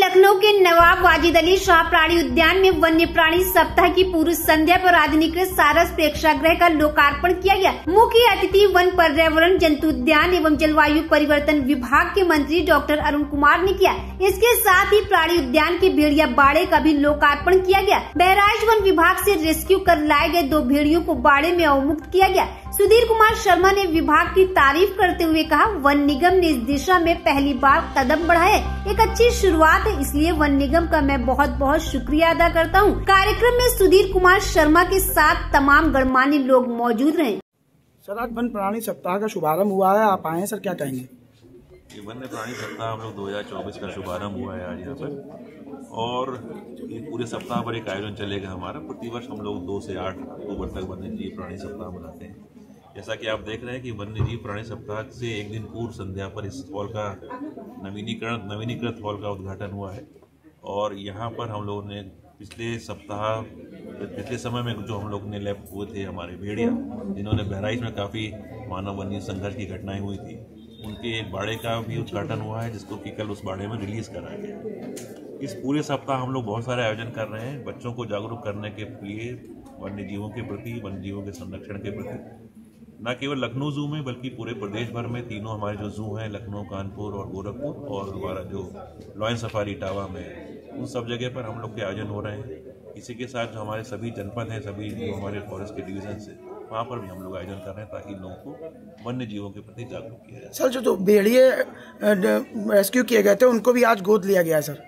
लखनऊ के नवाब वाजिद अली शाह प्राणी उद्यान में वन्य प्राणी सप्ताह की पूर्व संध्या पर आधुनिक सारस प्रेक्षागृह का लोकार्पण किया गया। मुख्य अतिथि वन पर्यावरण जंतु उद्यान एवं जलवायु परिवर्तन विभाग के मंत्री डॉक्टर अरुण कुमार ने किया। इसके साथ ही प्राणी उद्यान के भेड़िया बाड़े का भी लोकार्पण किया गया। बहराइच वन विभाग से रेस्क्यू कर लाए गए 2 भेड़ियों को बाड़े में अवमुक्त किया गया। सुधीर कुमार शर्मा ने विभाग की तारीफ करते हुए कहा, वन निगम ने इस दिशा में पहली बार कदम बढ़ाए, एक अच्छी शुरुआत है, इसलिए वन निगम का मैं बहुत बहुत शुक्रिया अदा करता हूं। कार्यक्रम में सुधीर कुमार शर्मा के साथ तमाम गणमान्य लोग मौजूद रहे। सर, आज वन प्राणी सप्ताह का शुभारंभ हुआ है, आप आए हैं सर, क्या कहेंगे? ये वन्य प्राणी सप्ताह हम लोग 2024 का शुभारंभ हुआ है आज यहाँ पर, और ये पूरे सप्ताह पर एक आयोजन चलेगा हमारा। प्रतिवर्ष हम लोग 2 से 8 अक्टूबर तक वन्य जीव प्राणी सप्ताह मनाते हैं। जैसा कि आप देख रहे हैं कि वन्य जीव प्राणी सप्ताह से एक दिन पूर्व संध्या पर इस हॉल का नवीनीकृत हॉल का उद्घाटन हुआ है। और यहाँ पर हम लोगों ने पिछले समय में जो हम लोग ने लैब हुए थे हमारे भेड़िया, जिन्होंने बहराइच में काफ़ी मानव वन्य संघर्ष की घटनाएं हुई थी, उनके एक बाड़े का भी उद्घाटन हुआ है, जिसको कि कल उस बाड़े में रिलीज करा गया। इस पूरे सप्ताह हम लोग बहुत सारे आयोजन कर रहे हैं बच्चों को जागरूक करने के लिए वन्य जीवों के प्रति, वन्य जीवों के संरक्षण के प्रति, न केवल लखनऊ जू में बल्कि पूरे प्रदेश भर में। तीनों हमारे जो जू हैं, लखनऊ, कानपुर और गोरखपुर, और हमारा जो लॉयन सफारी इटावा में, उन सब जगह पर हम लोग के आयोजन हो रहे हैं। इसी के साथ जो हमारे सभी जनपद हैं, सभी जो हमारे फॉरेस्ट के डिवीजन से, वहाँ पर भी हम लोग आयोजन कर रहे हैं ताकि लोगों को वन्य जीवों के प्रति जागरूक किया जाए। सर, जो भेड़िए रेस्क्यू किए गए थे उनको भी आज गोद लिया गया है सर।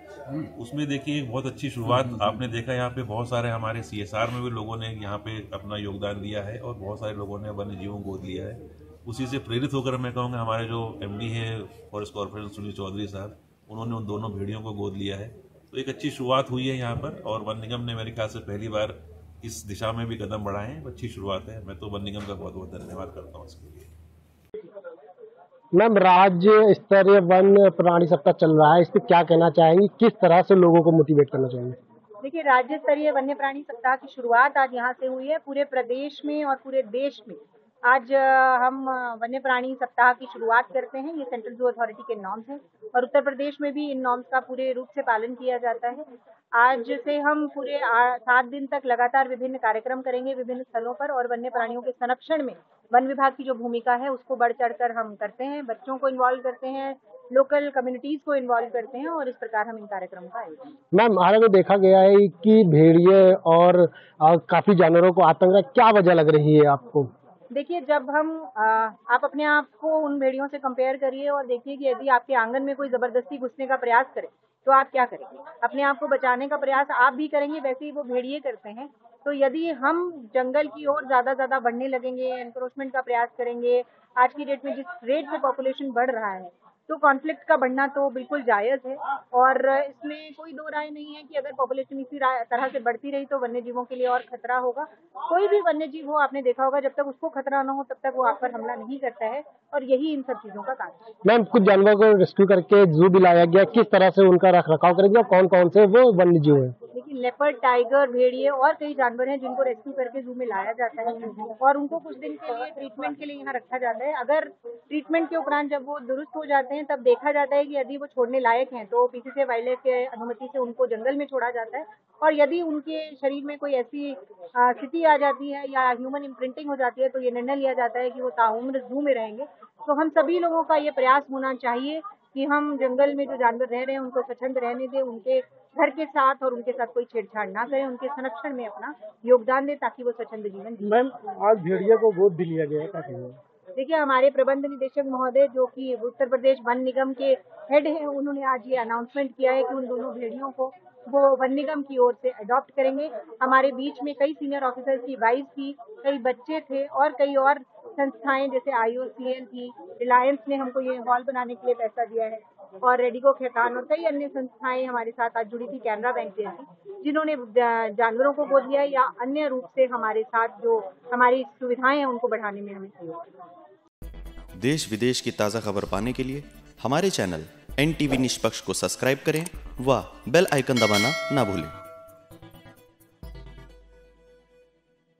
उसमें देखिए एक बहुत अच्छी शुरुआत आपने देखा। यहाँ पे बहुत सारे हमारे CSR में भी लोगों ने यहाँ पे अपना योगदान दिया है और बहुत सारे लोगों ने वन्य जीवों को गोद लिया है। उसी से प्रेरित होकर मैं कहूँगा हमारे जो MD है फॉरेस्ट कॉर्पोरेशन सुनील चौधरी साहब, उन्होंने उन दोनों भेड़ियों को गोद लिया है। तो एक अच्छी शुरुआत हुई है यहाँ पर, और वन निगम ने मेरे ख्याल से पहली बार इस दिशा में भी कदम बढ़ाए हैं। अच्छी शुरुआत है। मैं तो वन निगम का बहुत बहुत धन्यवाद करता हूँ इसके लिए। मैम, राज्य स्तरीय वन्य प्राणी सप्ताह चल रहा है, इस पर क्या कहना चाहेंगी? किस तरह से लोगों को मोटिवेट करना चाहिए? देखिए, राज्य स्तरीय वन्य प्राणी सप्ताह की शुरुआत आज यहाँ से हुई है। पूरे प्रदेश में और पूरे देश में आज हम वन्य प्राणी सप्ताह की शुरुआत करते हैं। ये सेंट्रल जू अथॉरिटी के नॉर्म्स हैं और उत्तर प्रदेश में भी इन नॉर्म्स का पूरे रूप से पालन किया जाता है। आज से हम पूरे 7 दिन तक लगातार विभिन्न कार्यक्रम करेंगे विभिन्न स्थलों पर, और वन्य प्राणियों के संरक्षण में वन विभाग की जो भूमिका है उसको बढ़ चढ़कर हम करते हैं। बच्चों को इन्वॉल्व करते हैं, लोकल कम्युनिटीज को इन्वॉल्व करते हैं, और इस प्रकार हम इन कार्यक्रमों का आयोजन। मैम, हाल में देखा गया है कि भेड़िए और काफी जानवरों को आतंक, क्या वजह लग रही है आपको? देखिए, जब हम आप अपने आप को उन भेड़ियों से कंपेयर करिए और देखिए कि यदि आपके आंगन में कोई जबरदस्ती घुसने का प्रयास करे तो आप क्या करेंगे? अपने आप को बचाने का प्रयास आप भी करेंगे, वैसे ही वो भेड़िए करते हैं। तो यदि हम जंगल की ओर ज्यादा बढ़ने लगेंगे, एनक्रोचमेंट का प्रयास करेंगे, आज की डेट में जिस रेट से पॉपुलेशन बढ़ रहा है, तो कॉन्फ्लिक्ट का बढ़ना तो बिल्कुल जायज है। और इसमें कोई दो राय नहीं है कि अगर पॉपुलेशन इसी तरह से बढ़ती रही तो वन्य जीवों के लिए और खतरा होगा। कोई भी वन्य जीव हो, आपने देखा होगा, जब तक उसको खतरा न हो तब तक वो आप पर हमला नहीं करता है, और यही इन सब चीजों का कारण है। मैम, कुछ जानवरों को रेस्क्यू करके जू भी लाया गया, किस तरह से उनका रखरखाव करेंगे और कौन कौन से वो वन्य जीव है? लेकिन लेपर्ड, टाइगर, भेड़िए और कई जानवर हैं जिनको रेस्क्यू करके जू में लाया जाता है, और उनको कुछ दिन के लिए ट्रीटमेंट के लिए यहाँ रखा जाता है। अगर ट्रीटमेंट के उपरांत जब वो दुरुस्त हो जाते हैं, तब देखा जाता है कि यदि वो छोड़ने लायक हैं तो PCCI वाइल्ड लाइफ के अनुमति से उनको जंगल में छोड़ा जाता है। और यदि उनके शरीर में कोई ऐसी स्थिति आ जाती है या ह्यूमन इम्प्रिंटिंग हो जाती है, तो ये निर्णय लिया जाता है कि वो ताउम्र जू में रहेंगे। तो हम सभी लोगों का ये प्रयास होना चाहिए कि हम जंगल में जो जानवर रह रहे हैं उनको स्वच्छंद रहने दें, उनके घर के साथ और उनके साथ कोई छेड़छाड़ ना करें, उनके संरक्षण में अपना योगदान दें ताकि वो स्वच्छंद जीवन जिए। मैम, आज भेड़िया को गोद भी लिया गया है, क्या कहेंगे? देखिए, हमारे प्रबंध निदेशक महोदय जो कि उत्तर प्रदेश वन निगम के हेड हैं, उन्होंने आज ये अनाउंसमेंट किया है कि उन दोनों भेड़ियों को वो वन निगम की ओर से अडॉप्ट करेंगे। हमारे बीच में कई सीनियर ऑफिसर्स की वाइफ थी, कई बच्चे थे, और कई और संस्थाएं जैसे IOCN थी, रिलायंस ने हमको ये हॉल बनाने के लिए पैसा दिया है, और रेडिको खेतान और कई अन्य संस्थाएं हमारे साथ आज जुड़ी थी, कैनरा बैंक जैसी, जिन्होंने जानवरों को गोद लिया या अन्य रूप से हमारे साथ जो हमारी सुविधाएं हैं उनको बढ़ाने में हमें सहयोग किया। देश विदेश की ताज़ा खबर पाने के लिए हमारे चैनल NTV निष्पक्ष को सब्सक्राइब करें व बेल आइकन दबाना ना भूलें।